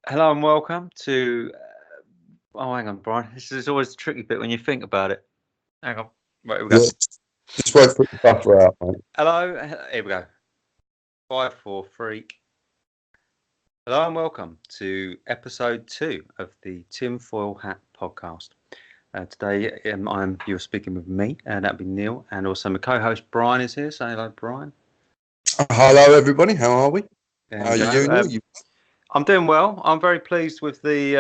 Hello and welcome to. Oh, hang on, Brian. This is always the tricky bit when you think about it. Hang on. Right, here we go. Yeah, just wait for it to buffer out, mate. Hello. Here we go. 5, 4, 3. Hello and welcome to episode 2 of the Tinfoil Hat podcast. Today, you're speaking with me, and that'll be Neil, and also my co-host Brian is here. Say hello, Brian. Hello, everybody. How are we? There How are you you, go. Neil? I'm doing well. I'm very pleased with the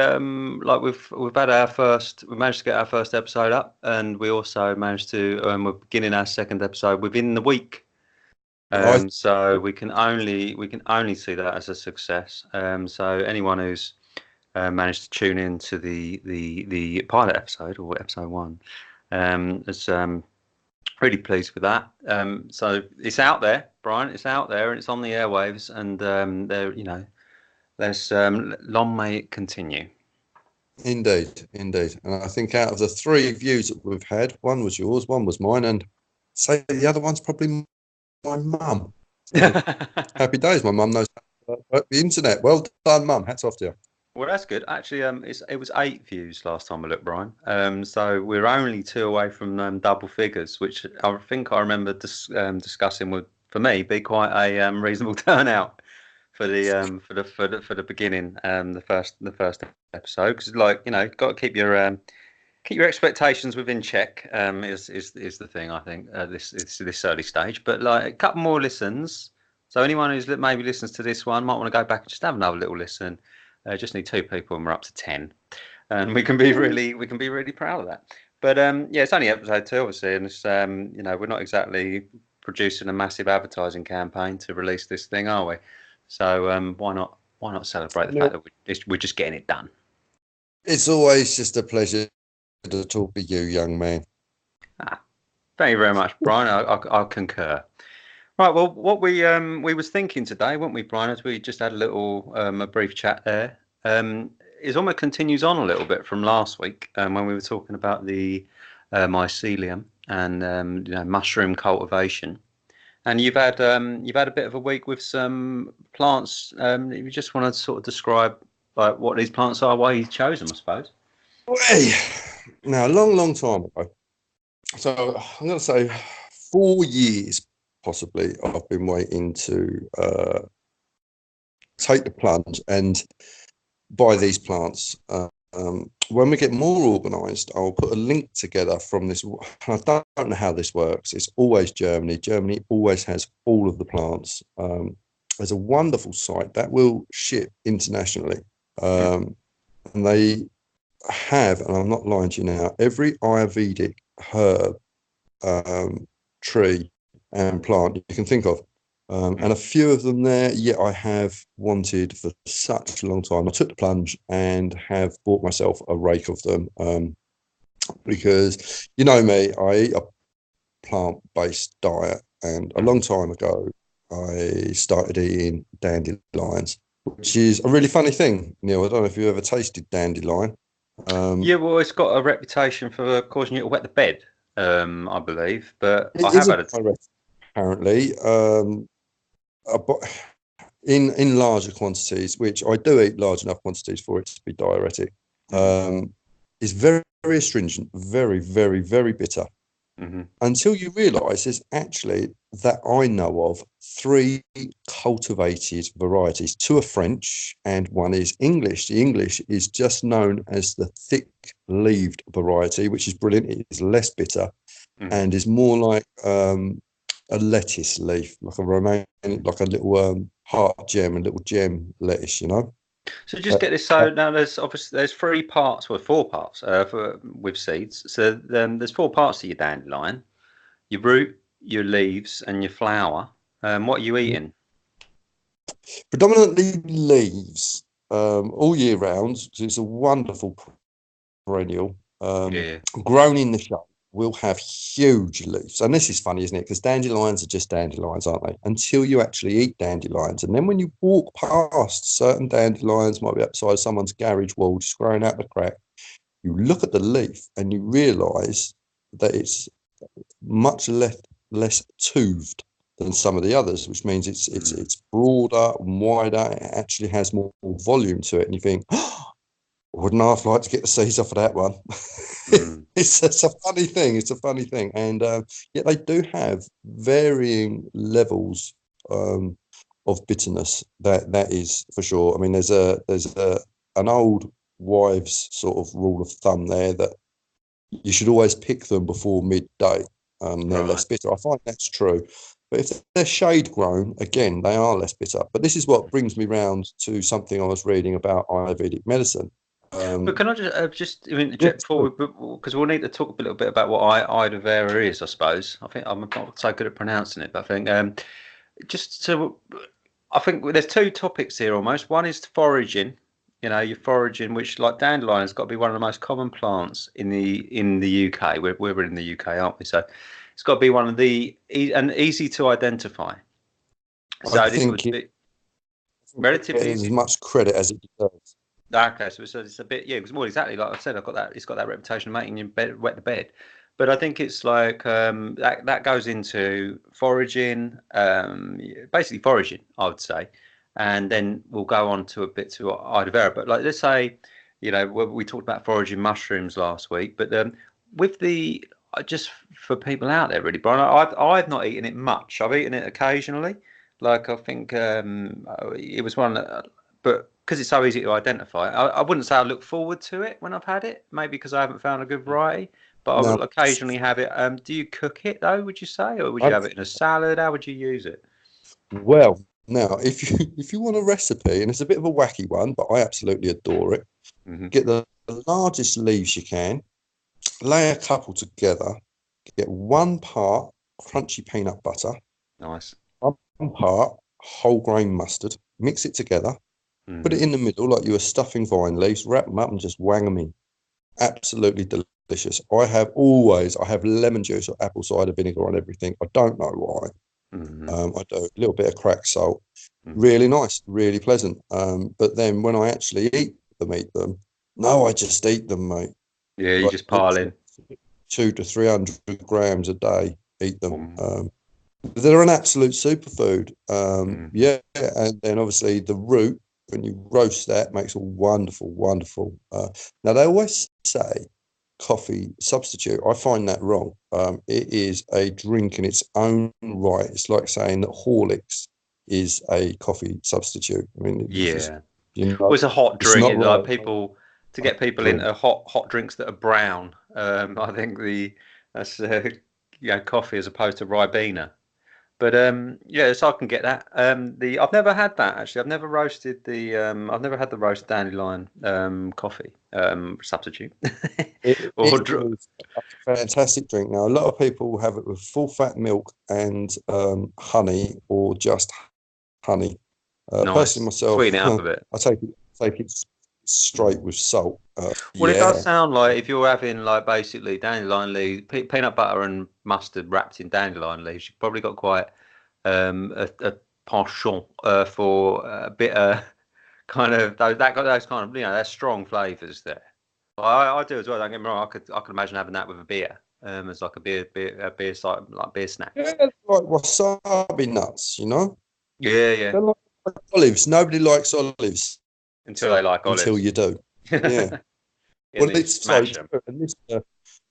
we've had our first. We managed to get our first episode up, and we also managed to. We're beginning our second episode within the week. So we can only see that as a success. So anyone who's managed to tune in to the pilot episode or episode 1, is really pleased with that. So it's out there, Brian. It's out there, and it's on the airwaves, and Let's long may it continue. Indeed. And I think out of the 3 views that we've had, one was yours, one was mine, and say the other one's probably my mum. Happy days. My mum knows the internet. Well done, Mum. Hats off to you. Well, that's good. Actually, it was 8 views last time I looked, Brian. So we're only 2 away from double figures, which I think I remember discussing would, for me, be quite a reasonable turnout for the beginning, the first episode, because got to keep your expectations within check. Is the thing, I think, this early stage. But like a couple more listens, so anyone who's maybe listens to this one might want to go back and just have another little listen. Just need 2 people, and we're up to 10, and we can be really proud of that. But it's only episode 2, obviously, and it's we're not exactly producing a massive advertising campaign to release this thing, are we? So why not celebrate the fact that we're just getting it done? It's always just a pleasure to talk to you, young man. Thank you very much, Brian. I concur. Right, well, what we was thinking today, weren't we, Brian, as we just had a little a brief chat there, is almost continues on a little bit from last week when we were talking about the mycelium and mushroom cultivation. And you've had a bit of a week with some plants. You just want to sort of describe like what these plants are, why you chose them, I suppose. Now, a long time ago. So I'm going to say 4 years, possibly. I've been waiting to take the plunge and buy these plants. When we get more organised, I'll put a link together from this. I don't know how this works. It's always Germany. Germany always has all of the plants. There's a wonderful site that will ship internationally. And they have, and I'm not lying to you now, every Ayurvedic herb, tree and plant you can think of. And a few of them there, I have wanted for such a long time. I took the plunge and have bought myself a rake of them because, you know me, I eat a plant-based diet. And a long time ago, I started eating dandelions, which is a really funny thing, Neil. I don't know if you ever tasted dandelion. Well, it's got a reputation for causing you to wet the bed, I believe. But It I have had it apparently. In larger quantities, which I do eat large enough quantities for it to be diuretic, is very, very astringent, very, very, very bitter. Until you realise there's actually, that I know of, 3 cultivated varieties. 2 are French and 1 is English. The English is just known as the thick-leaved variety, which is brilliant. It is less bitter and is more like a lettuce leaf, like a Romanian, like a little heart gem, a little gem lettuce, So just get this. So now there's 3 parts, well, 4 parts with seeds. So there's 4 parts to your dandelion: your root, your leaves, and your flower. What are you eating? Predominantly leaves, all year round. So it's a wonderful perennial. Grown in the shade, will have huge leaves. And this is funny, isn't it? Because dandelions are just dandelions, aren't they? Until you actually eat dandelions. And then when you walk past certain dandelions, might be outside someone's garage wall, just growing out the crack, you look at the leaf and you realise that it's much less toothed than some of the others, which means it's broader and wider. It actually has more volume to it, and you think, oh, wouldn't I like to get the seeds off of that one? It's a funny thing. It's a funny thing, and yet they do have varying levels of bitterness. That is for sure. I mean, there's an old wives' sort of rule of thumb there that you should always pick them before midday. They're less bitter. I find that's true. But if they're shade grown, again, they are less bitter. But this is what brings me round to something I was reading about Ayurvedic medicine. But can I just interject before, because we'll need to talk a little bit about what Aloe vera is, I suppose. I think I'm not so good at pronouncing it, but I think I think there's two topics here almost. One is foraging. Your foraging, which like dandelion has got to be one of the most common plants in the UK. We're in the UK, aren't we? So it's got to be one of and easy to identify. So I this think would be relatively as much credit as it deserves. Okay, so it's a bit, because more exactly like I said, it's got that reputation of making you wet the bed, but I think it's like that goes into foraging, basically foraging, I would say, and then we'll go on to a bit to aloe vera. But like, let's say, we talked about foraging mushrooms last week, but with the just for people out there, really, Brian, I've not eaten it much. I've eaten it occasionally. Like I think it was one, but because it's so easy to identify, I wouldn't say I look forward to it when I've had it. Maybe because I haven't found a good variety, but I will occasionally have it. Do you cook it though? Would you say, or would you have it in a salad? How would you use it? Well, now if you want a recipe, and it's a bit of a wacky one, but I absolutely adore it. Get the largest leaves you can, lay a couple together, get 1 part crunchy peanut butter, Nice, 1 part whole grain mustard, mix it together. Put it in the middle like you were stuffing vine leaves, wrap them up and just wang them in. Absolutely delicious. I have lemon juice or apple cider vinegar on everything. I don't know why. I do a little bit of cracked salt. Really nice, really pleasant. But then when I actually eat them, no, I just eat them, mate. Yeah, you just pile in 200 to 300 grams a day. Eat them. They're an absolute superfood. Yeah, and then obviously the root, when you roast that, makes a wonderful. Now they always say coffee substitute. I find that wrong. It is a drink in its own right. It's like saying that Horlicks is a coffee substitute. I mean, it's a hot drink. It's like people to get people into hot drinks that are brown. I think that's coffee as opposed to Ribena. But so I can get that. I've never had that actually. I've never roasted I've never had the roast dandelion coffee substitute. It's a fantastic drink. Now a lot of people have it with full fat milk and honey, or just honey. Nice. Personally, myself, sweeten it up a bit. I take it straight with salt. Well, it does sound like if you're having like basically dandelion leaves, peanut butter and mustard wrapped in dandelion leaves, you've probably got quite a penchant for a bit kind of those kind of those strong flavours there. I do as well. Don't get me wrong. I could imagine having that with a beer, as like a beer snack. Yeah, like wasabi nuts, Yeah. They're like olives. Nobody likes olives until they like olives. Until you do. Yeah. Well, it's so true. And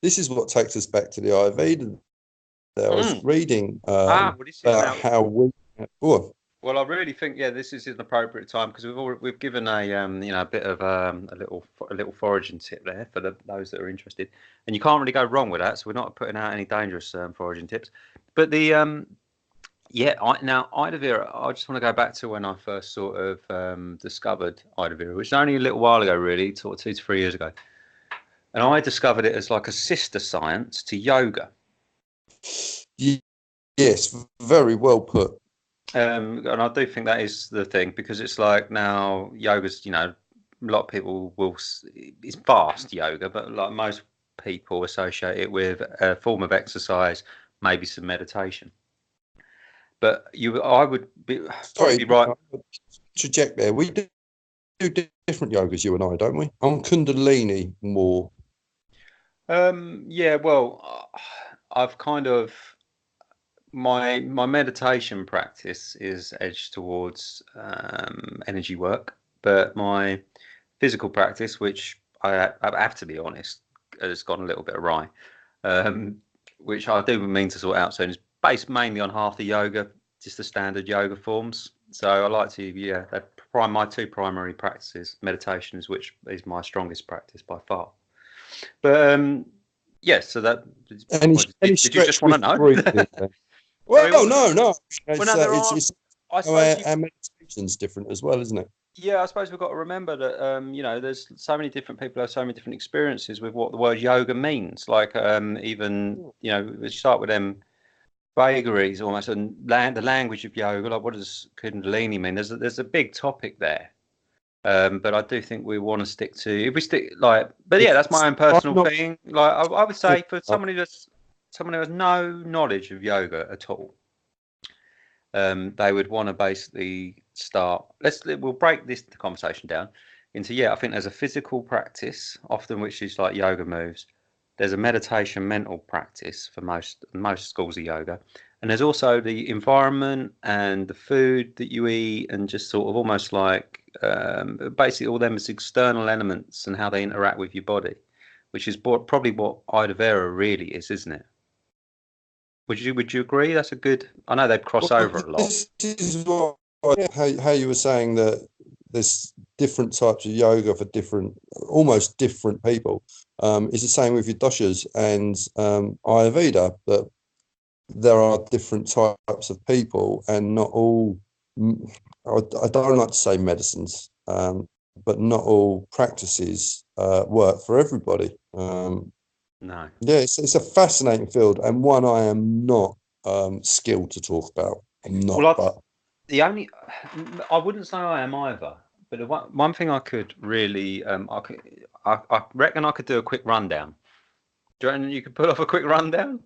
this is what takes us back to the Ayurveda. I was reading about how we. Well, I really think this is an appropriate time because we've given a bit of a little foraging tip there for those that are interested, and you can't really go wrong with that. So we're not putting out any dangerous foraging tips, but now aloe vera. I just want to go back to when I first sort of discovered aloe vera, which was only a little while ago, really, sort of 2 to 3 years ago, and I discovered it as like a sister science to yoga. Yes, very well put. And I do think that is the thing, because it's like now yoga's, a lot of people it's fast yoga, but like most people associate it with a form of exercise, maybe some meditation. But I would be right. Interject there. We do different yogas, you and I, don't we? I'm Kundalini more. Well, I've kind of my meditation practice is edged towards energy work, but my physical practice, which I have to be honest, has gone a little bit awry, um, which I do mean to sort out soon. Is based mainly on half the yoga, just the standard yoga forms. So I like to, yeah, my two primary practices, meditation is which is my strongest practice by far. But yes, so that. Did you just stretch want to with the breathing. know? I mean, Well, no. well, It's no, there are. it's I how suppose you. our meditation's different as well, isn't it? Yeah, I suppose we've got to remember that there's so many different people have so many different experiences with what the word yoga means. Like even we start with them vagaries almost, and the language of yoga. Like what does Kundalini mean? There's a big topic there. But I do think we want to stick to if we stick like. But yeah, that's my own I'm personal not thing. Like I would sure. say for someone who has no knowledge of yoga at all, they would want to basically start. We'll break this conversation down into I think there's a physical practice often which is like yoga moves. There's a meditation mental practice for most schools of yoga, and there's also the environment and the food that you eat and just sort of almost like basically all them as external elements and how they interact with your body, which is probably what Ayurveda really is, isn't it? Would you agree? That's a good. I know they cross Well, over a lot. this is what how you were saying that there's different types of yoga for almost different people. It's the same with your doshas and Ayurveda, that there are different types of people, and not all. I don't like to say medicines, but not all practices work for everybody. No. Yeah, it's a fascinating field, and one I am not skilled to talk about. I'm Well, not, but I wouldn't say I am either. But the one thing I could really, I reckon I could do a quick rundown. Do you reckon you could pull off a quick rundown?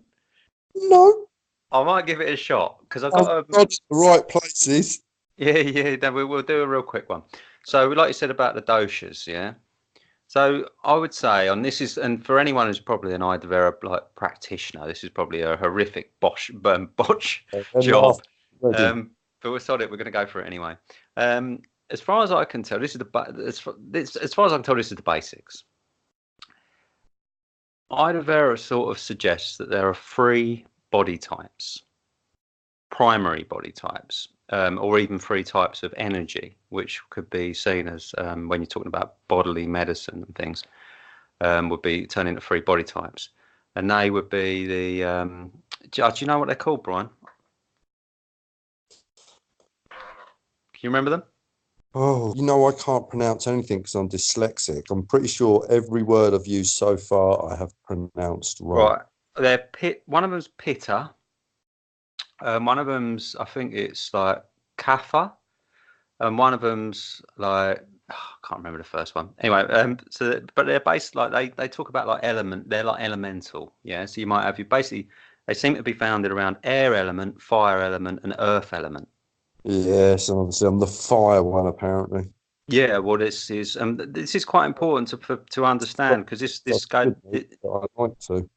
no, I might give it a shot because I've I've got got the right places. yeah. Then we'll do a real quick one. So, like you said about the doshas, yeah. So I would say on this is, and for anyone who's probably an Ayurveda like practitioner, this is probably a horrific botch And laugh job. already. But we're sorry, we're going to go for it anyway. As far as I can tell, this is as far as I can tell, this is the basics. Ayurveda sort of suggests that there are three body types, primary body types, or even three types of energy, which could be seen as when you're talking about bodily medicine and things, would be turned into three body types, and they would be the. Do you know what they're called, Brian? Can you remember them? Oh, I can't pronounce anything because I'm dyslexic. I'm pretty sure every word I've used so far I have pronounced wrong. Right, they're pit. One of them's pitta. One of them's I think it's like kapha, and one of them's like I can't remember the first one. Anyway, but they're based like they talk about like element. They're like elemental, yeah. So you might have basically they seem to be founded around air element, fire element, and earth element. Yes, and obviously I'm the fire one, apparently. Yeah, well, this is quite important to understand because I should be, but I'd like to.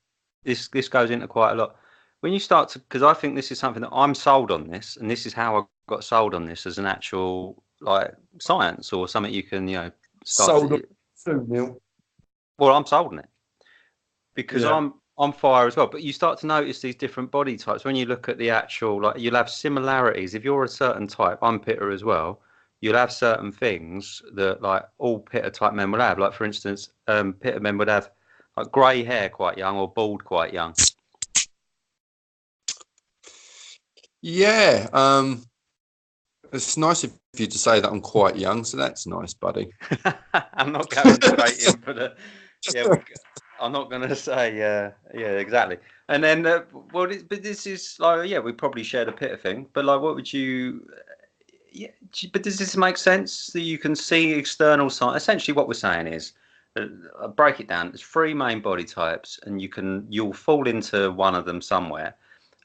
this goes into quite a lot. When you start to, because I think this is something that I'm sold on this, and this is how I got sold on this as an actual like science or something you can start Sold to. on Neil. Well, I'm sold on it because Yeah. I'm fire as well. But you start to notice these different body types when you look at the actual like you'll have similarities. If you're a certain type, I'm Pitta as well. You'll have certain things that like all Pitta type men will have. Like for instance, Pitta men would have like grey hair quite young or bald quite young. Yeah. It's nice of you to say that I'm quite young, so that's nice, buddy. I'm not going straight in for the yeah. I'm not going to say yeah exactly. And then but this is like we probably share the Pitta thing. But like, what would you? Yeah, but does this make sense that you can see external signs? Essentially, what we're saying is, I'll break it down. There's three main body types, and you'll fall into one of them somewhere,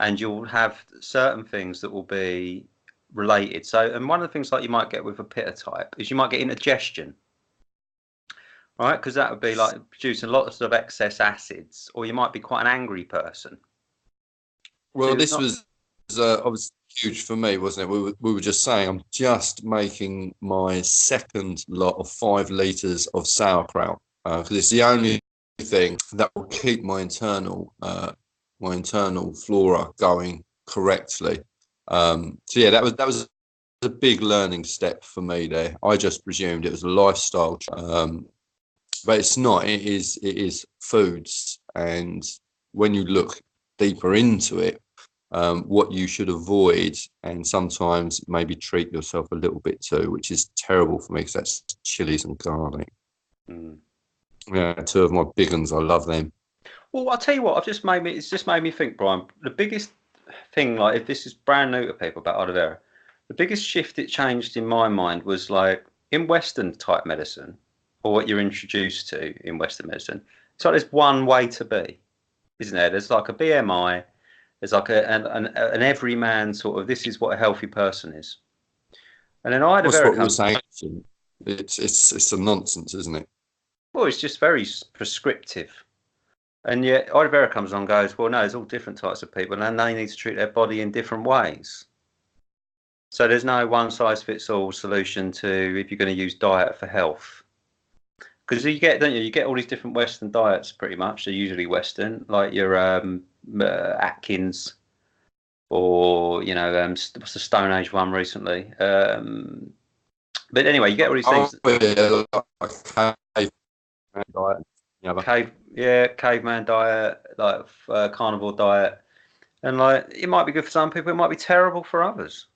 and you'll have certain things that will be related. So, and one of the things like you might get with a pitta type is you might get indigestion, right? Because that would be like producing lots of excess acids, or you might be quite an angry person. Well, So this not, was obviously huge for me, wasn't it? We were just saying I'm just making my second lot of 5 litres of sauerkraut because it's the only thing that will keep my internal flora going correctly. So yeah, that was a big learning step for me there. I just presumed it was a lifestyle, but it's not. It is foods, and when you look deeper into it, what you should avoid, and sometimes maybe treat yourself a little bit too, which is terrible for me because that's chilies and garlic. Yeah, 2 of my big ones. I love them. Well, I'll tell you what. It's just made me think, Brian. The biggest thing, like, if this is brand new to people about aloe vera, the biggest shift it changed in my mind was like in Western type medicine, or what you're introduced to in Western medicine. It's like there's one way to be, isn't there? There's like a BMI. There's like an everyman sort of. This is what a healthy person is. And then aloe vera what we were saying. It's a nonsense, isn't it? Well, it's just very prescriptive. And yet aloe vera comes on and goes, well, no, there's all different types of people and they need to treat their body in different ways. So there's no one size fits all solution to if you're going to use diet for health. Because you get, don't you? You get all these different Western diets pretty much. They're usually Western, like your Atkins or, you know, what's the Stone Age one recently? But anyway, you get all these things. Caveman diet, like carnivore diet, and like it might be good for some people, it might be terrible for others.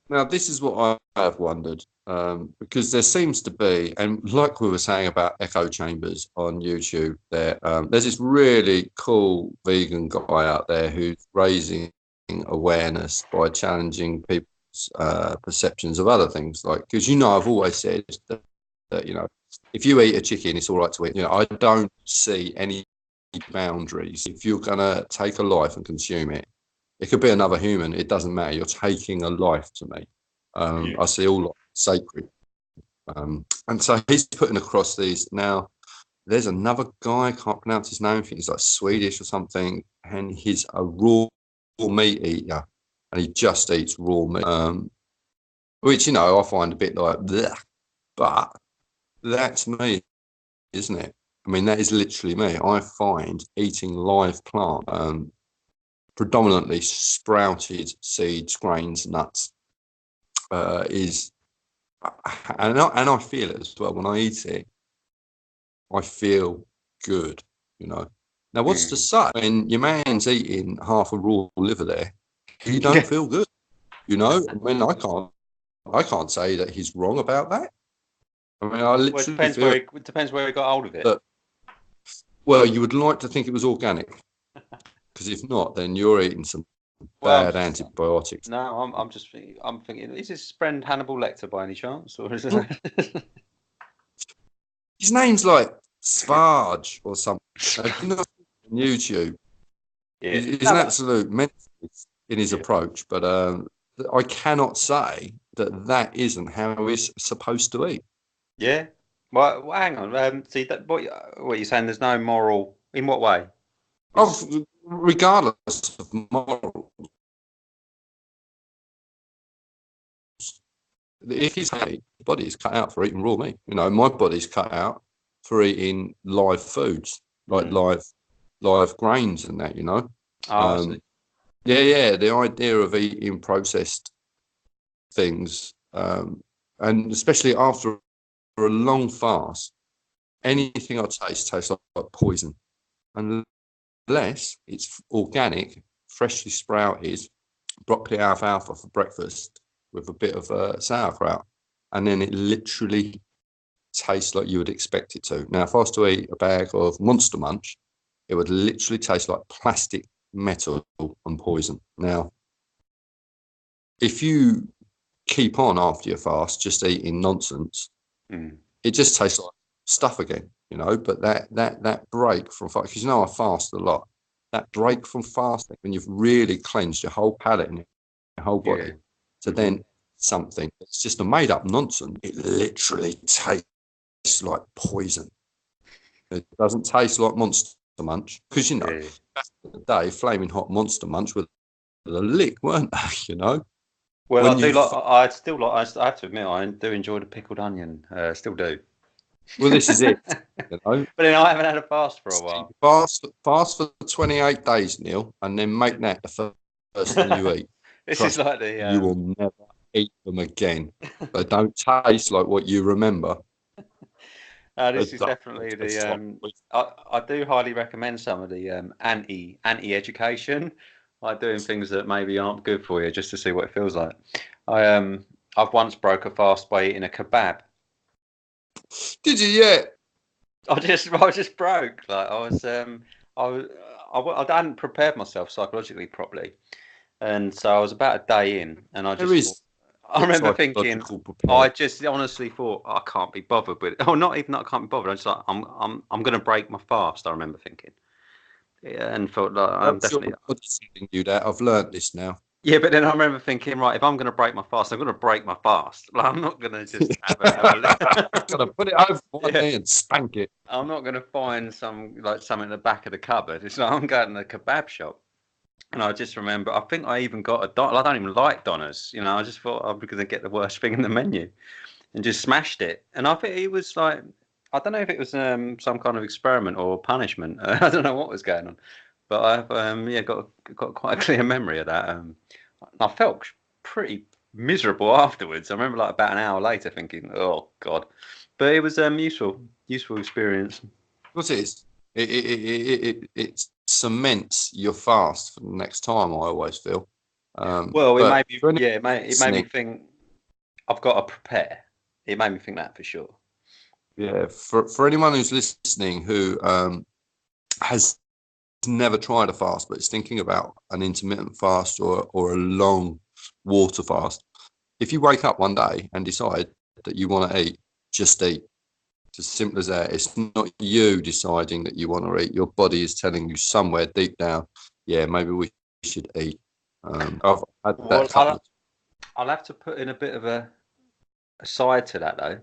Now, this is what I have wondered, because there seems to be, and like we were saying about echo chambers on YouTube, there's this really cool vegan guy out there who's raising awareness by challenging people's perceptions of other things, like, because I've always said that if you eat a chicken, it's all right to eat. I don't see any boundaries. If you're going to take a life and consume it, it could be another human. It doesn't matter. You're taking a life to me. I see all life sacred. And so he's putting across these. Now, there's another guy, I can't pronounce his name. I think he's like Swedish or something. And he's a raw meat eater. And he just eats raw meat. Which, I find a bit like, bleh. But that's me, isn't it? I mean, that is literally me. I find eating live plant, predominantly sprouted seeds, grains, nuts, and I feel it as well. When I eat it, I feel good, Now, what's to say when your man's eating half a raw liver there, you don't feel good, I mean, I can't say that he's wrong about that. I mean, it depends where he got hold of it. Well, you would like to think it was organic, because if not, then you're eating some bad antibiotics. No, I'm thinking, is his friend Hannibal Lecter by any chance, or is it? His name's like Svarge or something. On YouTube. Yeah. He's an absolute mentalist in his approach, but I cannot say that isn't how he's supposed to eat. Yeah. Well, hang on. See that what you're saying? There's no moral. In what way? Regardless of moral, if his body is cut out for eating raw meat, my body's cut out for eating live foods, like live grains and that, I see. Yeah. The idea of eating processed things, and especially after a long fast, anything I taste tastes like poison, unless it's organic, freshly sprouted, broccoli alfalfa for breakfast with a bit of sauerkraut, and then it literally tastes like you would expect it to. Now, if I was to eat a bag of Monster Munch, it would literally taste like plastic, metal, and poison. Now, if you keep on after your fast just eating nonsense, it just tastes like stuff again, but that break from fast, because I fast a lot, that break from fasting, when you've really cleansed your whole palate and your whole body, to then something that's just a made up nonsense, it literally tastes like poison. It doesn't taste like Monster Munch, because back in the day, flaming hot Monster Munch with the lick, weren't they? You know, Well, when I do you like. I still like. I have to admit, I do enjoy the pickled onion. Still do. well, this is it. You know, But then I haven't had a fast for a while. fast for 28 days, Neil, and then make that the first thing you eat. This is Trust like me, you the. will never eat them again. They don't taste like what you remember. This is definitely the. I do highly recommend some of the anti education, like doing things that maybe aren't good for you, just to see what it feels like. I've once broke a fast by eating a kebab. Did you? Yeah. I just broke. Like I hadn't prepared myself psychologically properly, and so I was about a day in, and I There just thought. is I remember thinking, psychological I prepared. just honestly thought I can't be bothered with it. Oh, not even that I can't be bothered. I just like I'm going to break my fast. I remember thinking, yeah, and felt like I'm That's your definitely. body telling you that. I've learnt this now. Yeah, but then I remember thinking, right, if I'm going to break my fast, I'm going to break my fast. Like, I'm not going to just have Gotta put it over one yeah. knee and spank it. I'm not going to find something in the back of the cupboard. It's like I'm going to the kebab shop. And I just remember, I think I even got a don. I don't even like doners. I just thought I'm going to get the worst thing in the menu, and just smashed it. And I think it was like, I don't know if it was some kind of experiment or punishment. I don't know what was going on, but I've got quite a clear memory of that. I felt pretty miserable afterwards. I remember like about an hour later thinking, oh God, but it was useful experience. Of course it is. It cements your fast for the next time, I always feel. Well, it But made me, for yeah, it made me think I've got to prepare. It made me think that for sure. yeah, for anyone who's listening who has never tried a fast but is thinking about an intermittent fast or a long water fast, if you wake up one day and decide that you want to eat, just eat. It's as simple as that. It's not you deciding that you want to eat. Your body is telling you somewhere deep down, yeah, maybe we should eat. I've had that couple. I'll have to put in a bit of a side to that though,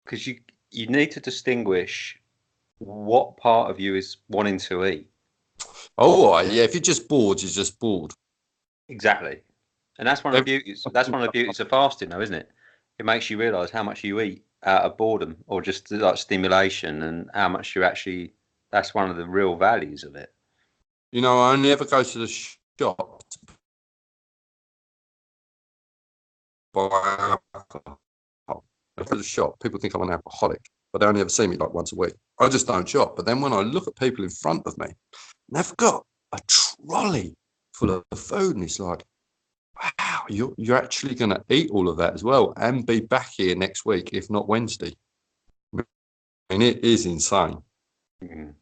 because you need to distinguish what part of you is wanting to eat. Oh, yeah. If you're just bored, you're just bored. Exactly, and that's one of the beauties. That's one of the beauties of fasting, though, isn't it? It makes you realise how much you eat out of boredom or just like stimulation, and how much you actually. That's one of the real values of it. You know, I only ever go to the shop to buy alcohol. I go to the shop, people think I'm an alcoholic, but they only ever see me like once a week. I just don't shop. But then when I look at people in front of me, they've got a trolley full of food, and it's like, wow, you're actually going to eat all of that as well and be back here next week, if not Wednesday. I mean, it is insane. Mm.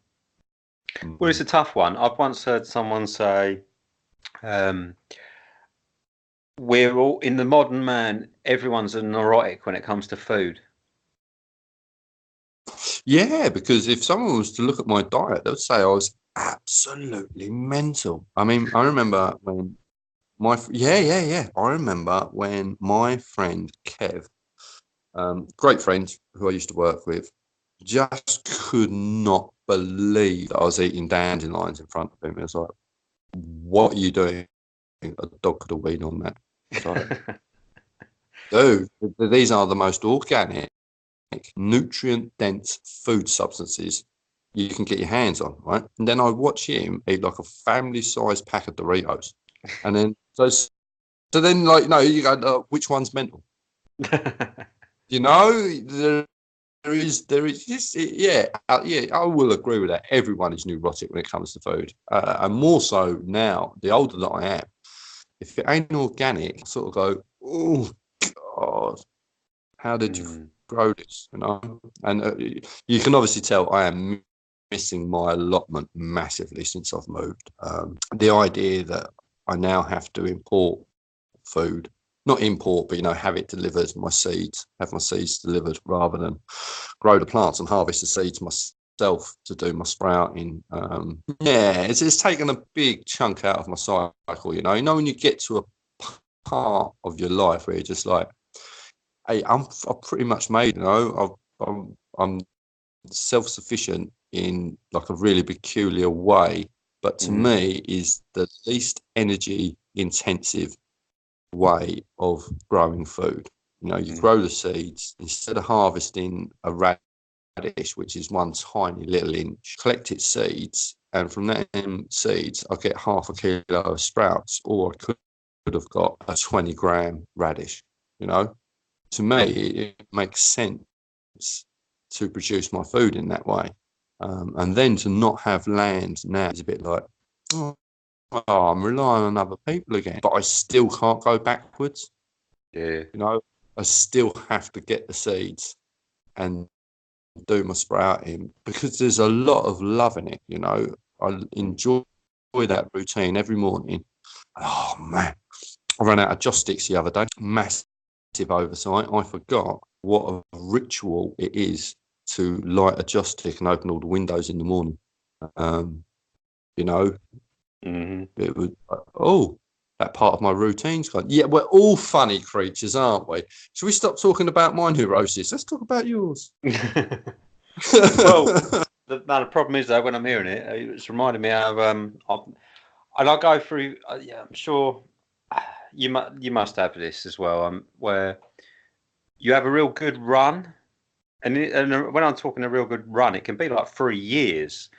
Well, it's a tough one. I've once heard someone say, "We're all in the modern man. Everyone's a neurotic when it comes to food." Yeah, because if someone was to look at my diet, they'd say I was absolutely mental. I mean, I remember when yeah. I remember when my friend Kev, great friend who I used to work with, just could not believe that I was eating dandelions in front of him. It was like, what are you doing? A dog could have weaned on that. So, dude, these are the most organic, nutrient dense food substances you can get your hands on, right? And then I watch him eat like a family sized pack of Doritos. And then, so then, like, no, you go, which one's mental? You know, there is just, yeah, I will agree with that. Everyone is neurotic when it comes to food. And more so now, the older that I am, if it ain't organic, I sort of go, oh, God, how did you grow this? You know, and you can obviously tell I am missing my allotment massively since I've moved. The idea that I now have to import food, not import, but have it delivered, have my seeds delivered rather than grow the plants and harvest the seeds myself to do my sprouting. It's taken a big chunk out of my cycle. When you get to a part of your life where you're just like, hey, I'm pretty much made. I'm self-sufficient in like a really peculiar way, but to me is the least energy intensive way of growing food. You know, you grow the seeds instead of harvesting a radish, which is one tiny little inch, collect its seeds, and from them seeds, I get half a kilo of sprouts, or I could have got a 20-gram radish. You know, to me, it makes sense to produce my food in that way. And then to not have land now is a bit like, oh, I'm relying on other people again, but I still can't go backwards. Yeah. You know, I still have to get the seeds and do my sprouting because there's a lot of love in it. You know, I enjoy that routine every morning. Oh man, I ran out of joss sticks the other day. Massive oversight. I forgot what a ritual it is to light a joss stick and open all the windows in the morning. You know, it would. Oh, that part of my routine's gone. Yeah, we're all funny creatures, aren't we? Should we stop talking about my neurosis? Let's talk about yours. Well, the problem is though, when I'm hearing it, it's reminding me of and I go through. Yeah, I'm sure you must have this as well. Where you have a real good run, and when I'm talking a real good run, it can be like 3 years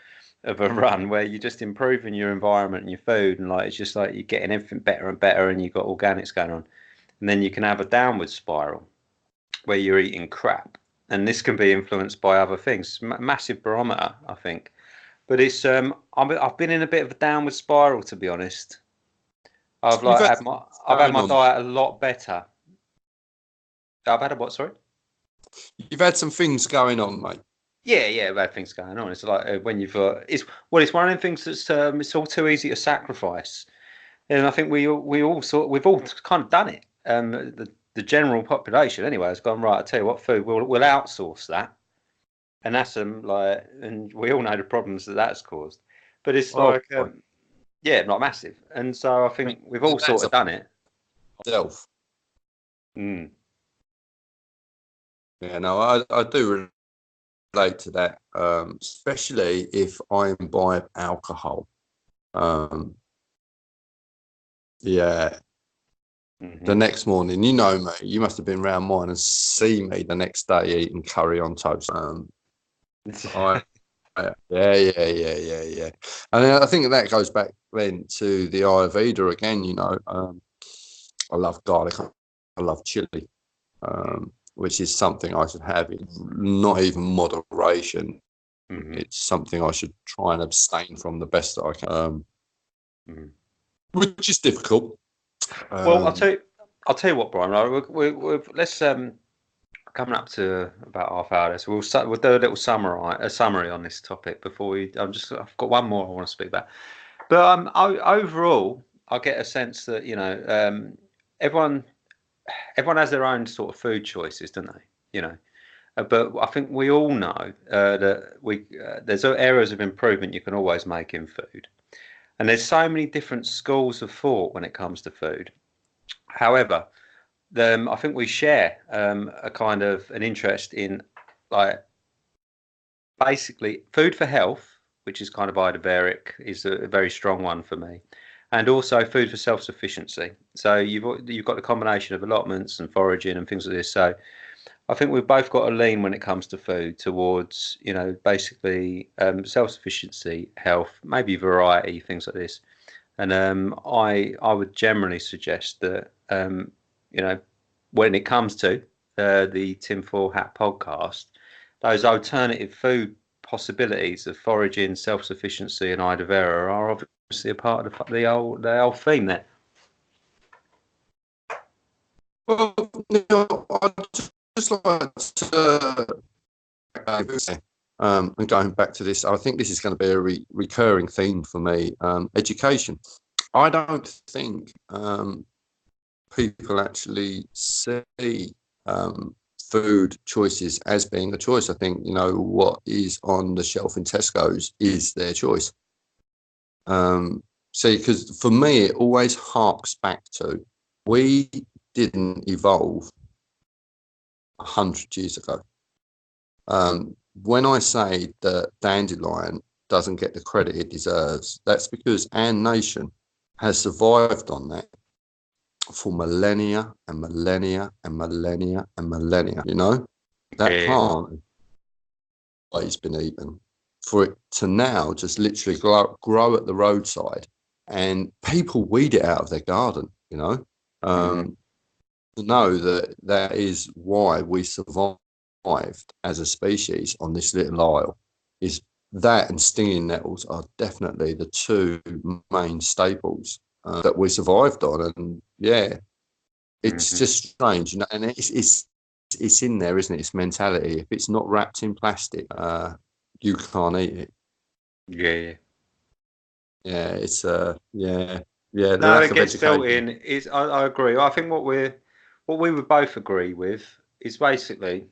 of a run where you're just improving your environment and your food, and like it's just like you're getting everything better and better, and you've got organics going on, and then you can have a downward spiral where you're eating crap, and this can be influenced by other things. Massive barometer, I think. But it's I've been in a bit of a downward spiral, to be honest. I've You've like had I've had my on. diet a lot better. I've had a what? Sorry. You've had some things going on, mate. Yeah, bad things going on. It's like when you've it's one of them things that's it's all too easy to sacrifice, and I think we've all kind of done it. The general population anyway has gone right. I tell you what, food we'll outsource that, and that's and we all know the problems that's caused. But it's like yeah, not massive, and so I think we've all sort of done it. Self. Mm. Yeah, no, I do relate to that, especially if I imbibe alcohol. Yeah. The next morning, you know me, you must have been round mine and see me the next day eating curry on toast. Yeah. And I think that goes back then to the Ayurveda again, you know. I love garlic, I love chili, which is something I should have in not even moderation. It's something I should try and abstain from the best that I can, which is difficult. Well, I'll tell you what, Brian. Let's coming up to about half hour, so we'll do a little summary on this topic before we. I've got one more I want to speak about, but overall, I get a sense that everyone has their own sort of food choices, don't they? You know, but I think we all know that there's areas of improvement you can always make in food, and there's so many different schools of thought when it comes to food. However, I think we share a kind of an interest in like basically food for health, which is kind of Ayurvedic, is a very strong one for me, and also food for self-sufficiency. So you've got the combination of allotments and foraging and things like this. So I think we've both got a lean when it comes to food towards basically self-sufficiency, health, maybe variety, things like this. And I would generally suggest that when it comes to the Tinfoil Hat podcast, those alternative food possibilities of foraging, self-sufficiency, and Ayurveda are obviously a part of the whole theme there. Well, I'd just like to and going back to this, I think this is going to be a recurring theme for me. Education. I don't think people actually see food choices as being a choice. I think what is on the shelf in Tesco's is their choice. See, because for me, it always harks back to we didn't evolve 100 years ago. When I say that dandelion doesn't get the credit it deserves. That's because our nation has survived on that for millennia and millennia and millennia and millennia. You know, that plant has always been eaten. For it to now just literally grow at the roadside, and people weed it out of their garden, you know. To know that is why we survived as a species on this little isle, is that and stinging nettles are definitely the two main staples that we survived on. And yeah, it's just strange, you know, and it's in there, isn't it? It's mentality. If it's not wrapped in plastic, you can't eat it. Yeah, it's yeah. No, it gets built in. I agree. I think what we would both agree with is basically,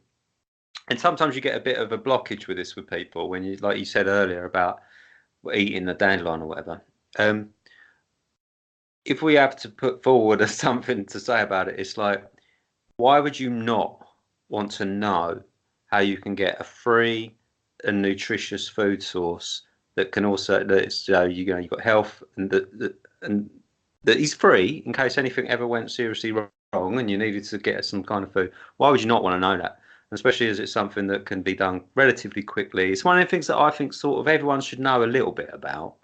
and sometimes you get a bit of a blockage with this with people when you, like you said earlier about eating the dandelion or whatever. If we have to put forward something to say about it, it's like, why would you not want to know how you can get a free and nutritious food source that can also, that's, you've got health, and that is free in case anything ever went seriously wrong and you needed to get some kind of food? Why would you not want to know that? And especially as it's something that can be done relatively quickly. It's one of the things that I think sort of everyone should know a little bit about.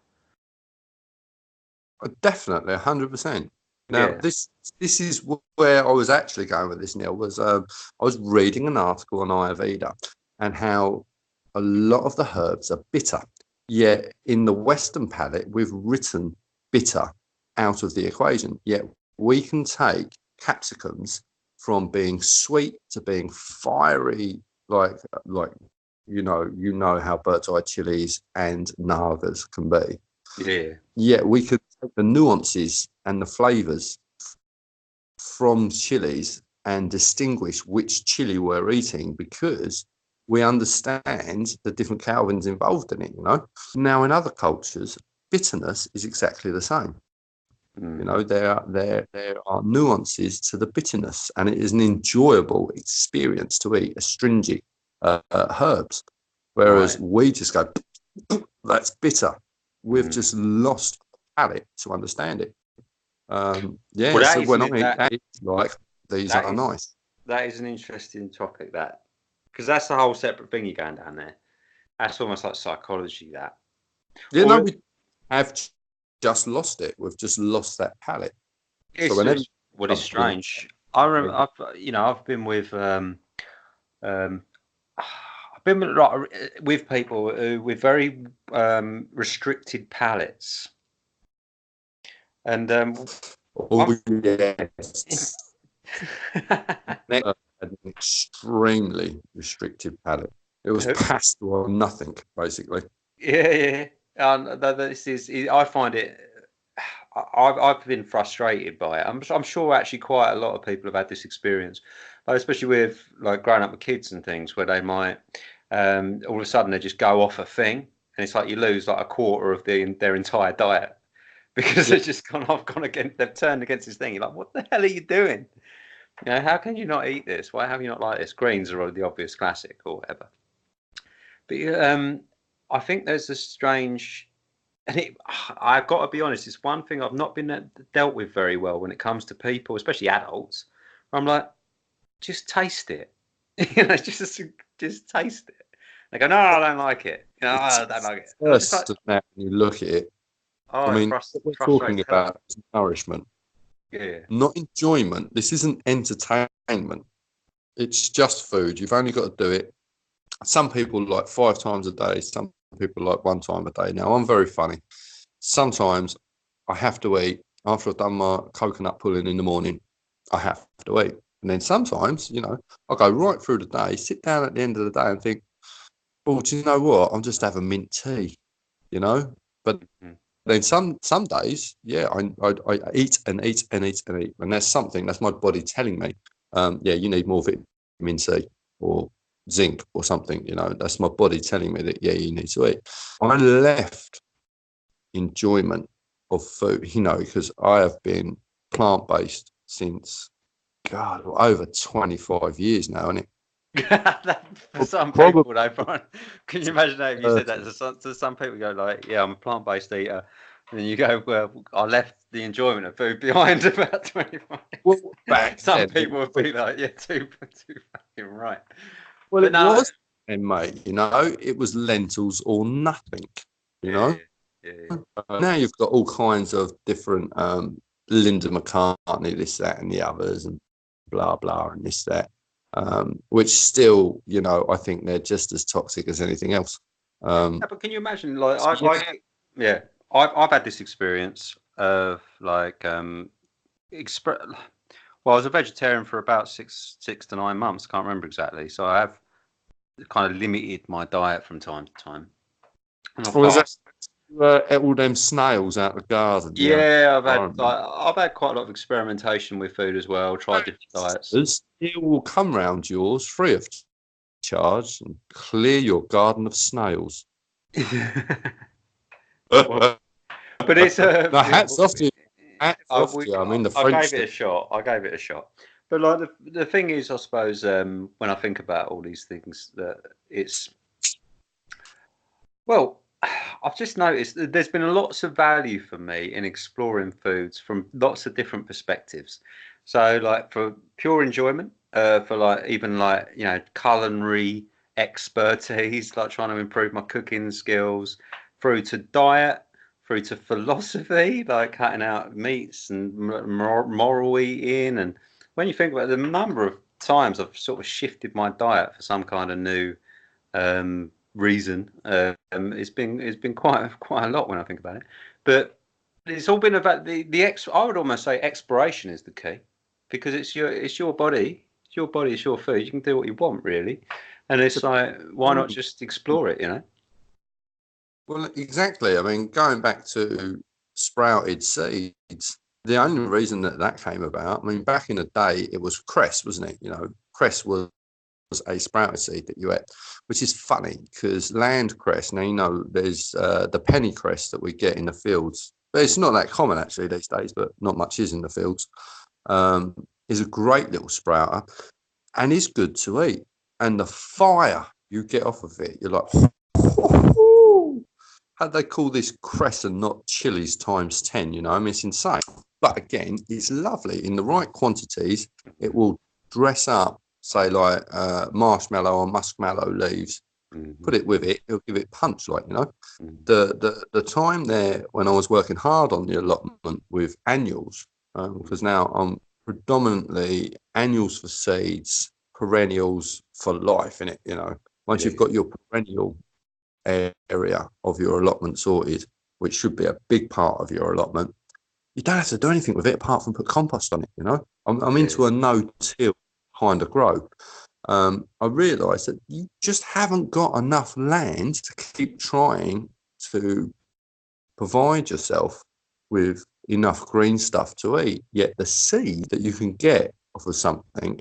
Definitely, 100%. Now, this is where I was actually going with this, Neil, was I was reading an article on Ayurveda and how a lot of the herbs are bitter. Yet in the Western palate, we've written bitter out of the equation. Yet we can take capsicums from being sweet to being fiery, like you know how bird's eye chilies and nagas can be. Yeah. Yet we could take the nuances and the flavors from chilies and distinguish which chili we're eating, because we understand the different Calvins involved in it, you know. Now, in other cultures, bitterness is exactly the same. You know, there are nuances to the bitterness, and it is an enjoyable experience to eat astringent herbs. Whereas we just go, that's bitter. We've just lost the palate to understand it. So when I eat that, it's like, these are nice. That is an interesting topic, that, because that's a whole separate thing you're going down there. That's almost like psychology, that. You know, we have just lost it. We've just lost that palate. So whenever what is strange, I remember, I've been with with people with very restricted palates, and yes. An extremely restricted palate. It was pasta or nothing, basically. Yeah. This is. I find it. I've been frustrated by it. I'm sure actually quite a lot of people have had this experience, especially with like growing up with kids and things, where they might all of a sudden they just go off a thing, and it's like you lose like a quarter of their entire diet because they've just gone against. They've turned against this thing. You're like, what the hell are you doing? You know, how can you not eat this? Why have you not like this? Greens are the obvious classic or whatever. But I think there's a strange, and I've got to be honest, it's one thing I've not been dealt with very well when it comes to people, especially adults. I'm like, just taste it, just taste it. They go, no, I don't like it. I don't like it. First, when you look at it, I mean, what we're talking about is nourishment. Yeah. Not enjoyment. This isn't entertainment. It's just food. You've only got to do it. Some people like 5 times a day. Some people like 1 time a day. Now, I'm very funny. Sometimes I have to eat after I've done my coconut pudding in the morning. I have to eat. And then sometimes, I'll go right through the day, sit down at the end of the day and think, well, do you know what? I'll just have a mint tea, But then some days, I eat and eat and eat and eat. And that's my body telling me, you need more vitamin C or zinc or something, that's my body telling me that, you need to eat. I left enjoyment of food, because I have been plant-based since, God, over 25 years now, isn't it? For some Probably. people, though, Brian, can you imagine that if you said that to some people? Go like, "Yeah, I'm a plant-based eater," and then you go, "Well, I left the enjoyment of food behind about 25." Well, back Some then, people would be like, "Yeah, too fucking right." well, But it no, was then, mate. You know, it was lentils or nothing. You yeah, know, yeah. now you've got all kinds of different Linda McCartney, this, that, and the others, and blah blah, and this that, which still, you know, I think they're just as toxic as anything else. Yeah, but can you imagine? Like, Yeah. yeah, I've had this experience of like well, I was a vegetarian for about 6 to 9 months. Can't remember exactly. So I have kind of limited my diet from time to time. And I've Was that passed. all them snails out the garden? Yeah, Yeah, I remember. I've had quite a lot of experimentation with food as well. Tried different diets. It will come round yours free of charge and clear your garden of snails. Well, No, but it's hats off to you. Hats off to you. I mean, the I French gave it a shot. I gave it a shot. But like the thing is, I suppose when I think about all these things, that it's well, I've just noticed that there's been lots of value for me in exploring foods from lots of different perspectives. So, like for pure enjoyment, for like even like culinary expertise, like trying to improve my cooking skills, through to diet, through to philosophy, like cutting out meats and moral eating. And when you think about the number of times I've sort of shifted my diet for some kind of new reason. It's been quite a lot when I think about it, but it's all been about I would almost say exploration is the key, because it's your body, it's your food. You can do what you want really, and it's like why not just explore it, you know? Well, exactly. I mean, going back to sprouted seeds, the only reason that that came about, I mean, back in the day, it was cress, wasn't it? You know, cress was a sprouted seed that you ate, which is funny because land cress, now, you know, there's the penny cress that we get in the fields. But it's not that common actually these days, but not much is in the fields. Is a great little sprouter and is good to eat. And the fire you get off of it, you're like, how'd they call this cress and not chilies times 10? You know, I mean, it's insane. But again, it's lovely in the right quantities. It will dress up, say, like marshmallow or muskmallow leaves. Mm-hmm. Put it with it, it'll give it punch, like, you know. Mm-hmm. The time there when I was working hard on the allotment with annuals, because now I'm predominantly annuals for seeds, perennials for life, in it. You know, once you've got your perennial area of your allotment sorted, which should be a big part of your allotment, you don't have to do anything with it apart from put compost on it. You know, I'm into a no-till kind of grow. I realised that you just haven't got enough land to keep trying to provide yourself with enough green stuff to eat. Yet the seed that you can get off of something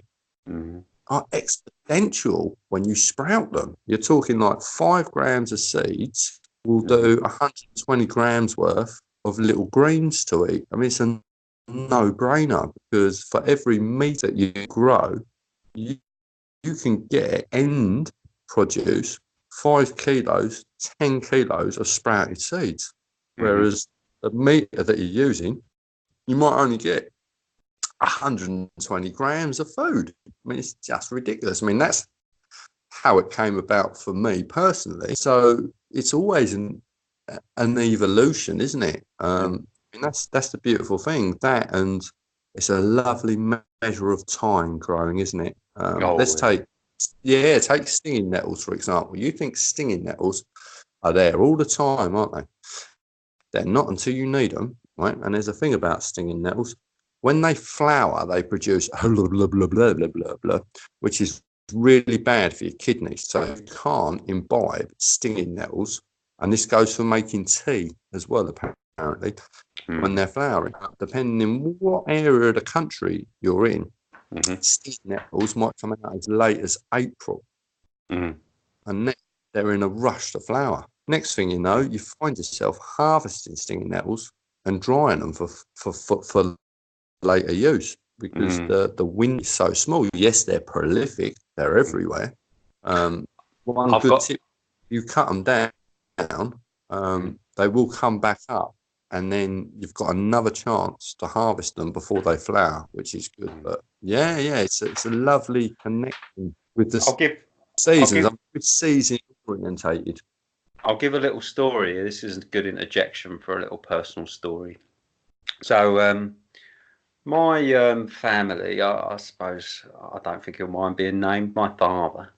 are exponential when you sprout them. You're talking like 5 grams of seeds will do 120 grams worth of little greens to eat. I mean, it's a no-brainer because for every meter you grow, you can get end produce 5 kilos, 10 kilos of sprouted seeds. Whereas the meter that you're using, you might only get 120 grams of food. I mean, it's just ridiculous. I mean, that's how it came about for me personally. So it's always an evolution, isn't it? And that's the beautiful thing. That, and it's a lovely measure of time growing, isn't it? Let's take stinging nettles, for example. You think stinging nettles are there all the time, aren't they? They're not until you need them, right? And there's a thing about stinging nettles. When they flower, they produce blah, blah, blah, blah, blah, blah, blah, which is really bad for your kidneys. So you can't imbibe stinging nettles. And this goes for making tea as well, apparently, when they're flowering. Depending on what area of the country you're in, stinging nettles might come out as late as April. And then they're in a rush to flower. Next thing you know, you find yourself harvesting stinging nettles and drying them for later use because the wind is so small. Yes, they're prolific. they're everywhere. One I've good got. tip: you cut them down, they will come back up, and then you've got another chance to harvest them before they flower, which is good. But yeah, it's a lovely connection with the I'll give. I'll seasons. give. I'm season orientated. I'll give a little story. This is a good interjection for a little personal story. So, my family, I suppose, I don't think he'll mind being named. My father.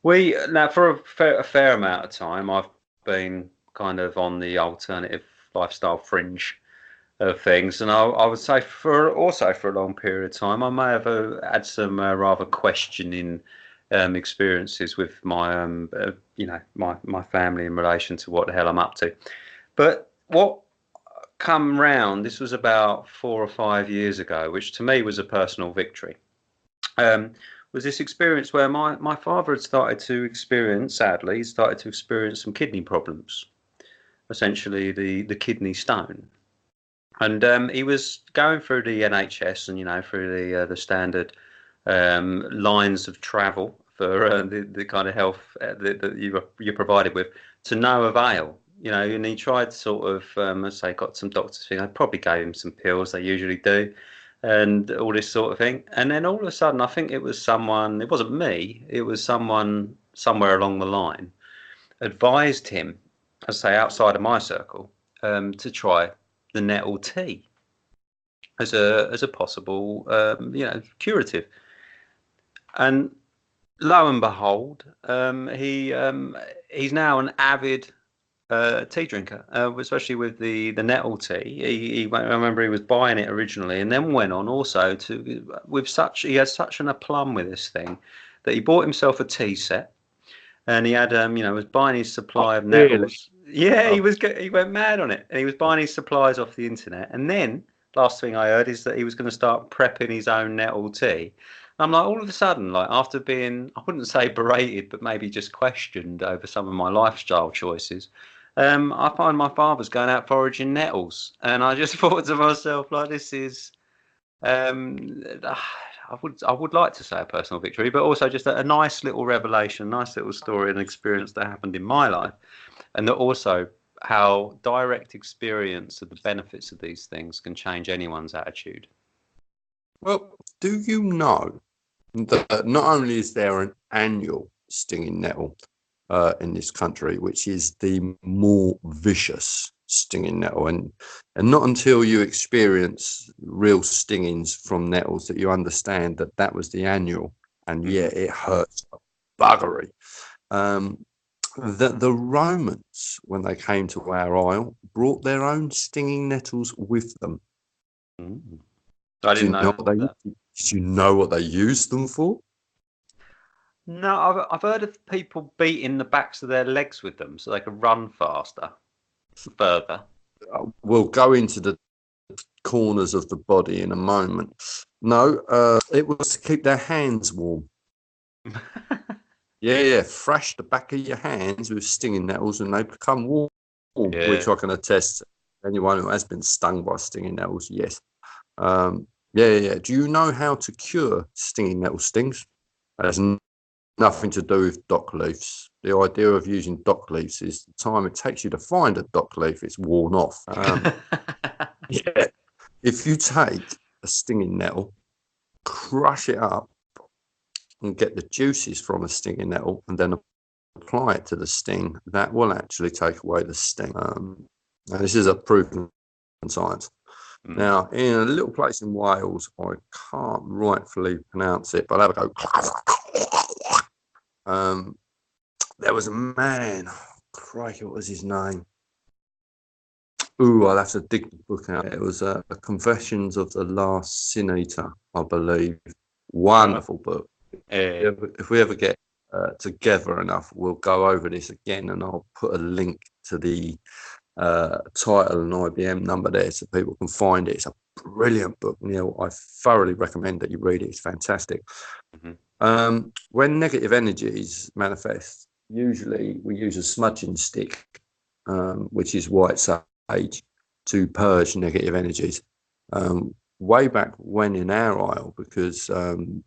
We now for a fair amount of time, I've been kind of on the alternative lifestyle fringe of things, and I would say for a long period of time, I may have had some rather questioning experiences with my my family in relation to what the hell I'm up to. But what come round, this was about 4 or 5 years ago, which to me was a personal victory. Was this experience where my father had started to experience, sadly, he started to experience some kidney problems, essentially the kidney stone. And he was going through the NHS and, through the standard lines of travel for the kind of health that you're provided with, to no avail. And he tried sort of, let's say, got some doctors thing. I probably gave him some pills, they usually do, and all this sort of thing. And then all of a sudden, I think it was someone, it wasn't me, it was someone somewhere along the line, advised him, I say outside of my circle, to try the nettle tea as a possible, curative. And lo and behold, he's now an avid tea drinker, especially with the nettle tea. I remember he was buying it originally, and then went on also to he had such an aplomb with this thing that he bought himself a tea set, and he had was buying his supply of nettles. Yeah, he went mad on it, and he was buying his supplies off the internet. And then last thing I heard is that he was going to start prepping his own nettle tea. I'm like, all of a sudden, like after being, I wouldn't say berated, but maybe just questioned over some of my lifestyle choices, I find my father's going out foraging nettles, and I just thought to myself, like, this is, I would like to say a personal victory, but also just a nice little revelation, nice little story and experience that happened in my life, and that also how direct experience of the benefits of these things can change anyone's attitude. Well, do you know that not only is there an annual stinging nettle in this country, which is the more vicious stinging nettle, and not until you experience real stingings from nettles that you understand that was the annual, and it hurts buggery. The Romans, when they came to our isle, brought their own stinging nettles with them. I didn't know that. Do you know what they used them for? No, I've heard of people beating the backs of their legs with them so they can run further. We'll go into the corners of the body in a moment. No, it was to keep their hands warm. Thrash the back of your hands with stinging nettles and they become warm, which I can attest to anyone who has been stung by stinging nettles. Yes. Do you know how to cure stinging nettle stings? It has nothing to do with dock leaves. The idea of using dock leaves is the time it takes you to find a dock leaf, it's worn off. If you take a stinging nettle, crush it up, and get the juices from a stinging nettle, and then apply it to the sting, that will actually take away the sting. And this is a proven science. Now, in a little place in Wales, I can't rightfully pronounce it, but I'll have a go. There was a man, crikey, what was his name? I'll have to dig the book out. It was a Confessions of the Last Sin Eater, I believe. Wonderful book. If we ever get together enough, we'll go over this again, and I'll put a link to the title and IBM number there so people can find it. It's a brilliant book, Neil. I thoroughly recommend that you read it. It's fantastic. When negative energies manifest, usually we use a smudging stick, which is white sage, to purge negative energies. way back when in our aisle, because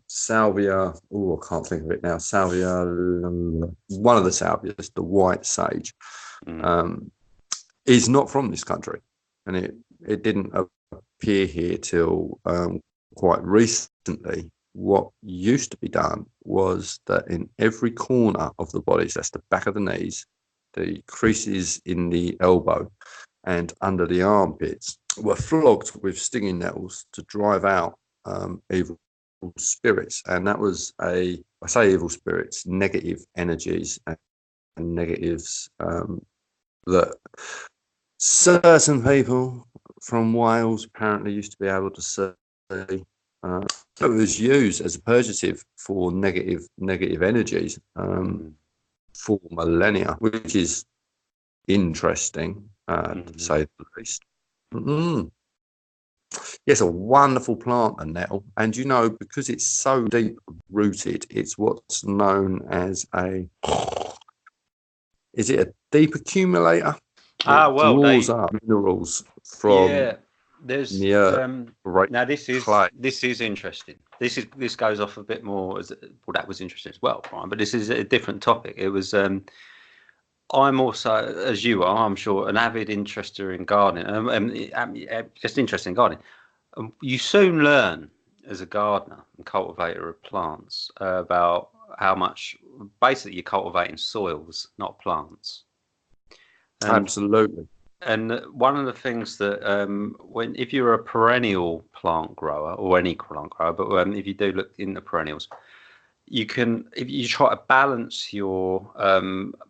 salvia, I can't think of it now, salvia, one of the salvias, the white sage, is not from this country, and it didn't appear here till quite recently. What used to be done was that in every corner of the body, so that's the back of the knees, the creases in the elbow, and under the armpits, were flogged with stinging nettles to drive out evil spirits. And that was I say evil spirits, negative energies and negatives that certain people from Wales apparently used to be able to see. It was used as a purgative for negative energies for millennia, which is interesting, to say the least. Yes, a wonderful plant, a nettle. And because it's so deep rooted, it's what's known as is it a deep accumulator? Well, draws up minerals from there's the earth. Now this is interesting. This goes off a bit more that was interesting as well, Brian, but this is a different topic. It was I'm also, as you are, I'm sure, an avid interester in gardening. Just interested in gardening. You soon learn as a gardener and cultivator of plants about how much basically you're cultivating soils, not plants. Absolutely. And one of the things that if you're a perennial plant grower or any plant grower, but if you do look into perennials, you can, if you try to balance your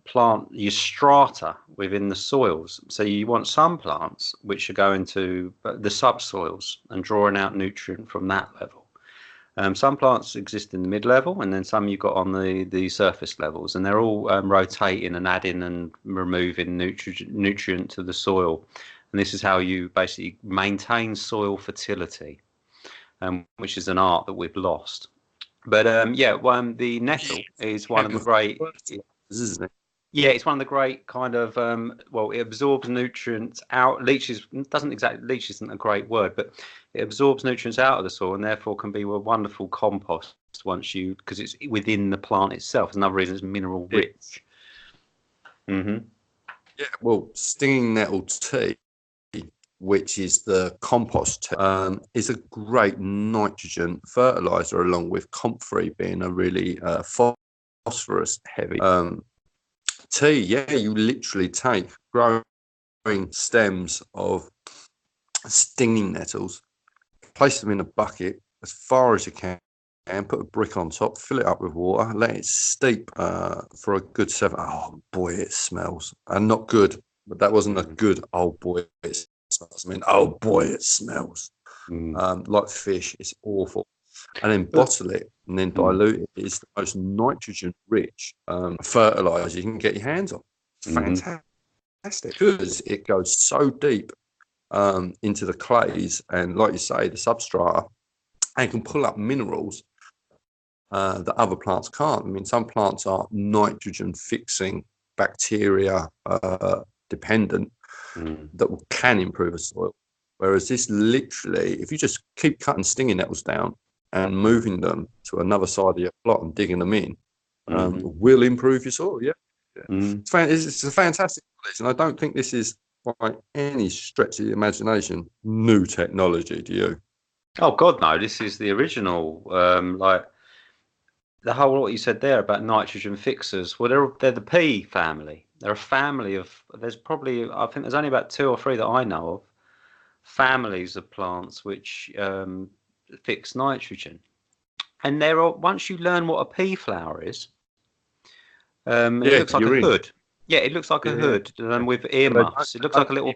plant, your strata within the soils. So you want some plants which are going to the subsoils and drawing out nutrient from that level. Some plants exist in the mid-level, and then some you've got on the surface levels, and they're all rotating and adding and removing nutrient to the soil. And this is how you basically maintain soil fertility, which is an art that we've lost. But the nettle is one of the great. Isn't it? Yeah, it's one of the great kind of it absorbs nutrients out. Leach isn't a great word, but it absorbs nutrients out of the soil and therefore can be a wonderful compost because it's within the plant itself. It's another reason it's mineral rich. Yeah, well, stinging nettle tea, which is the compost, is a great nitrogen fertilizer, along with comfrey being a really phosphorus heavy tea. Yeah, you literally take growing stems of stinging nettles, place them in a bucket as far as you can, and put a brick on top, fill it up with water, let it steep for a good 7. Oh boy, it smells. And not good, but that wasn't a good, oh boy, it smells. I mean, oh boy, it smells. Like fish. It's awful. And then bottle it and then dilute it. It's the most nitrogen rich fertilizer you can get your hands on. It's fantastic because it goes so deep into the clays and, like you say, the substrata, and can pull up minerals that other plants can't. I mean, some plants are nitrogen fixing bacteria dependent that can improve a soil. Whereas this literally, if you just keep cutting stinging nettles down and moving them to another side of your plot and digging them in, will improve your soil. Yeah. It's a fantastic knowledge, and I don't think this is, by any stretch of the imagination, new technology. Do you? Oh God, no! This is the original. Like the whole what you said there about nitrogen fixers. Well, they're the pea family. They're a family of. I think there's only about 2 or 3 that I know of. Families of plants which fix nitrogen, and once you learn what a pea flower is, it looks like a hood. Yeah, it looks like a hood with earmuffs. It looks like a little.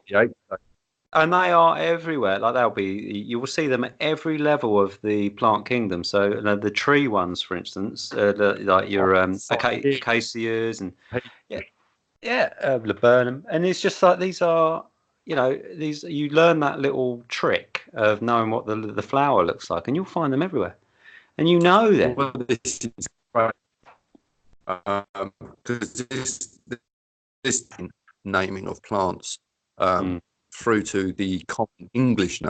And they are everywhere. Like you will see them at every level of the plant kingdom. So the tree ones, for instance, like your acacias and laburnum, and it's just like these are. You learn that little trick of knowing what the flower looks like, and you'll find them everywhere. And you know them. Well, this is right. Because this naming of plants through to the common English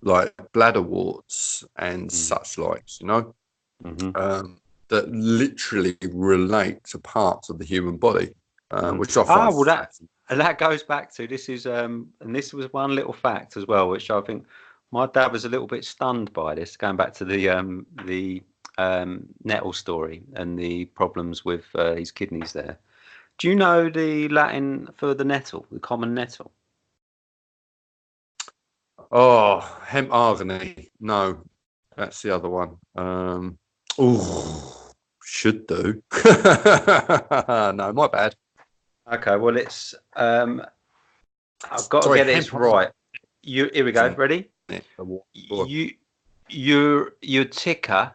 like bladderworts and such likes, you know, that literally relate to parts of the human body, which I find well, that goes back to this is and this was one little fact as well, which I think my dad was a little bit stunned by this, going back to the nettle story and the problems with his kidneys there. Do you know the Latin for the nettle, the common nettle? Oh, hemp argony. No, that's the other one. Oh, should do. No, my bad. Okay, well it's I've got to get this right. Here we go. Ready? Your ticker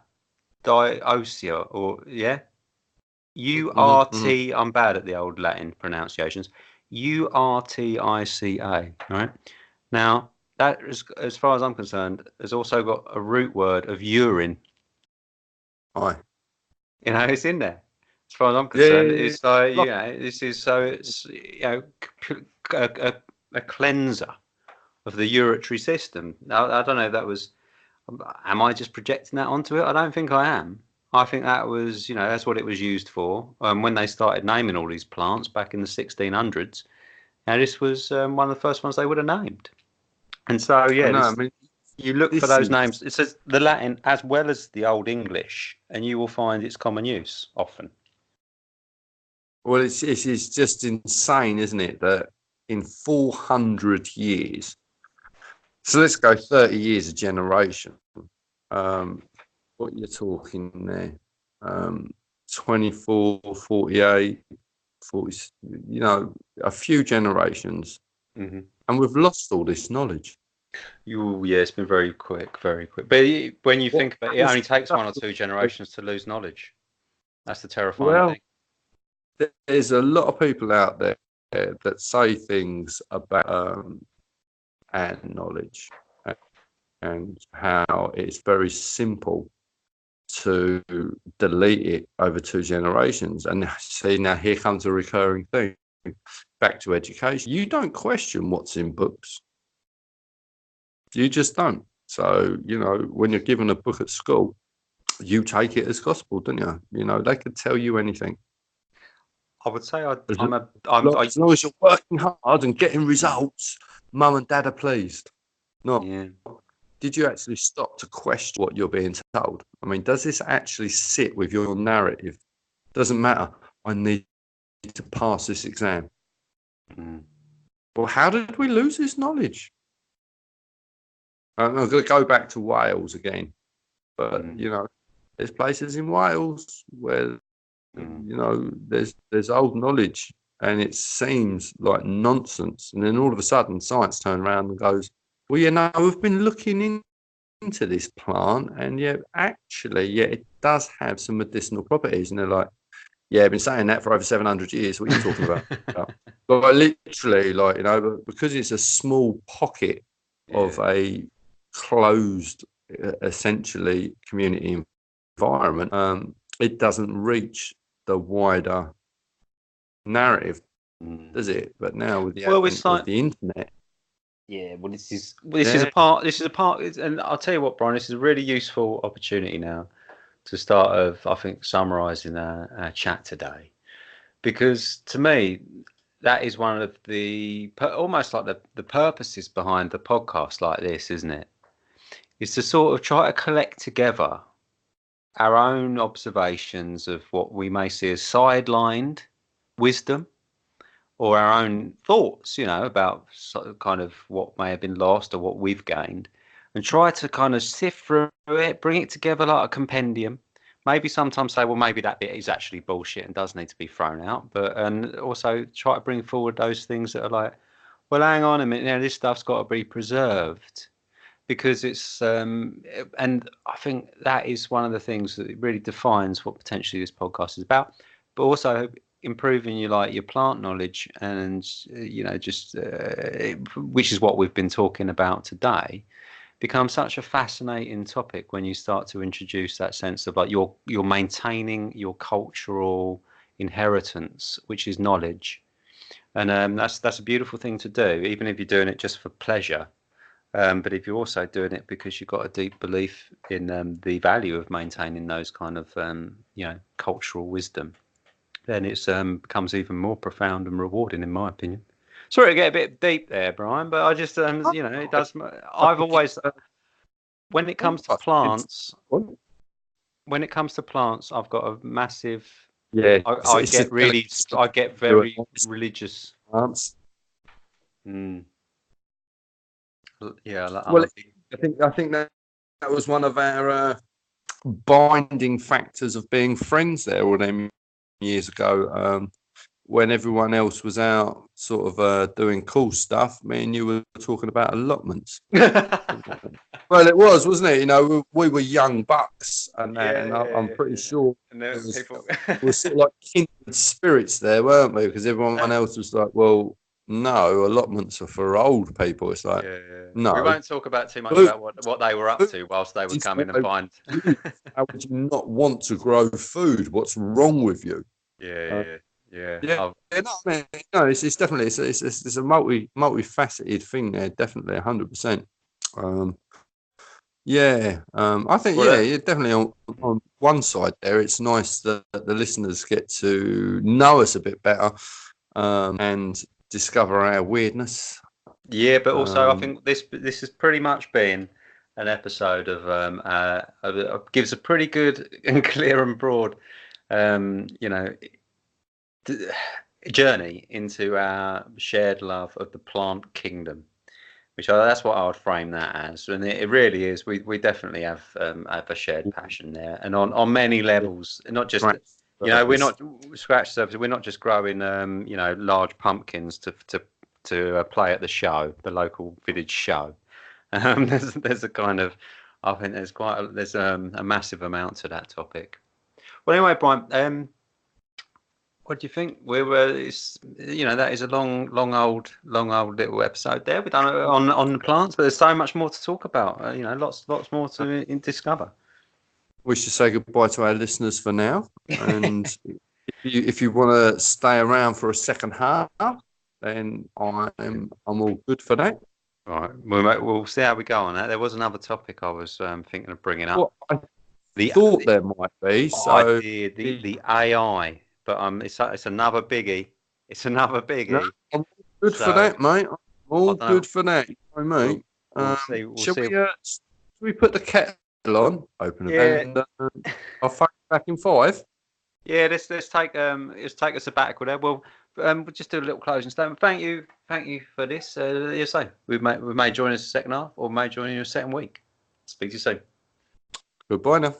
diosia, or yeah, URT. I'm bad at the old Latin pronunciations. URTICA. Right now, that is, as far as I'm concerned, has also got a root word of urine. Aye. You know, it's in there. As far as I'm concerned, it's like, you know, this is so it's, you know, a cleanser of the uretary system. Now, I don't know if that was, am I just projecting that onto it? I don't think I am. I think that was, you know, that's what it was used for. When they started naming all these plants back in the 1600s, now this was one of the first ones they would have named. And so, yeah, you look for those names. It says the Latin as well as the Old English, and you will find its common use often. Well, it's just insane, isn't it, that in 400 years, so let's go 30 years a generation, what you're talking there, 24, 48, 40, you know, a few generations, and we've lost all this knowledge. Yeah, it's been very quick, very quick. But when you think about it, it only takes 1 or 2 generations to lose knowledge. That's the terrifying thing. There's a lot of people out there that say things about and knowledge and how it's very simple to delete it over 2 generations. And see, now here comes a recurring thing. Back to education. You don't question what's in books. You just don't. So, you know, when you're given a book at school, you take it as gospel, don't you? You know, they could tell you anything. I would say as long as you're working hard and getting results, mum and dad are pleased. Did you actually stop to question what you're being told? I mean, does this actually sit with your narrative? Doesn't matter. I need to pass this exam. Well, how did we lose this knowledge? I'm going to go back to Wales again, but you know, there's places in Wales where you know there's old knowledge, and it seems like nonsense, and then all of a sudden science turns around and goes, well, you know, we've been looking into this plant, and actually, it does have some medicinal properties, and they're like, yeah, I've been saying that for over 700 years. What are you talking about? But literally, like, you know, because it's a small pocket of a closed, essentially, community environment, it doesn't reach the wider narrative, does it? But now with the advent of the internet, well, this is a part, and I'll tell you what, Brian, this is a really useful opportunity now to start I think, summarising our chat today, because to me that is one of the almost like the purposes behind the podcast like this, isn't it? Is to sort of try to collect together our own observations of what we may see as sidelined wisdom, or our own thoughts, you know, about sort of kind of what may have been lost or what we've gained, and try to kind of sift through it, bring it together like a compendium. Maybe sometimes say, well, maybe that bit is actually bullshit and does need to be thrown out, and also try to bring forward those things that are like, well, hang on a minute, now this stuff's got to be preserved, because it's and I think that is one of the things that really defines what potentially this podcast is about, but also improving your plant knowledge, and you know, just which is what we've been talking about today, becomes such a fascinating topic when you start to introduce that sense of like you're maintaining your cultural inheritance, which is knowledge, and that's a beautiful thing to do, even if you're doing it just for pleasure. But if you're also doing it because you've got a deep belief in the value of maintaining those kind of cultural wisdom, then it becomes even more profound and rewarding, in my opinion. Sorry to get a bit deep there, Brian, but I just it does. I've always, when it comes to plants, I've got a massive. Yeah, I get very religious. Plants. Yeah. Well, I think that was one of our binding factors of being friends there all them years ago. When everyone else was out sort of doing cool stuff, me and you were talking about allotments. Well, it was, wasn't it? You know, we were young bucks, and I'm pretty sure we were sort of like kindred spirits there, weren't we? Because everyone else was like, well, no, allotments are for old people. It's like, no. We won't talk about too much about what they were up to whilst they were coming and find. How would you not want to grow food? What's wrong with you? Yeah. No, it's definitely it's a multifaceted thing there. Definitely 100%. I think definitely on one side there, it's nice that the listeners get to know us a bit better and discover our weirdness. Yeah, but also I think this has pretty much been an episode of gives a pretty good and clear and broad, journey into our shared love of the plant kingdom, that's what I would frame that as, and it really is. We definitely have a shared passion there, and on many levels, not just we're not scratch surface. We're not just growing large pumpkins to play at the show, the local village show. There's a kind of, I think there's a massive amount to that topic. Well, anyway, Brian, what do you think? That is a long old little episode there. We've done it on the plants, but there's so much more to talk about. Lots more to discover. We should say goodbye to our listeners for now, and if you want to stay around for a second half, then I'm all good for that. All right, we'll see how we go on that. There was another topic I was thinking of bringing up. Well, thought there might be. So the AI. But it's another biggie. It's another biggie. No, I'm good for that, mate. I'm all good for that. Mate. Shall we put the kettle on? Open it, and I'll phone back in 5. Yeah, let's take a sabbatical there. We'll just do a little closing statement. Thank you for this. We may join us a second half, or may join you a second week. Speak to you soon. Goodbye now.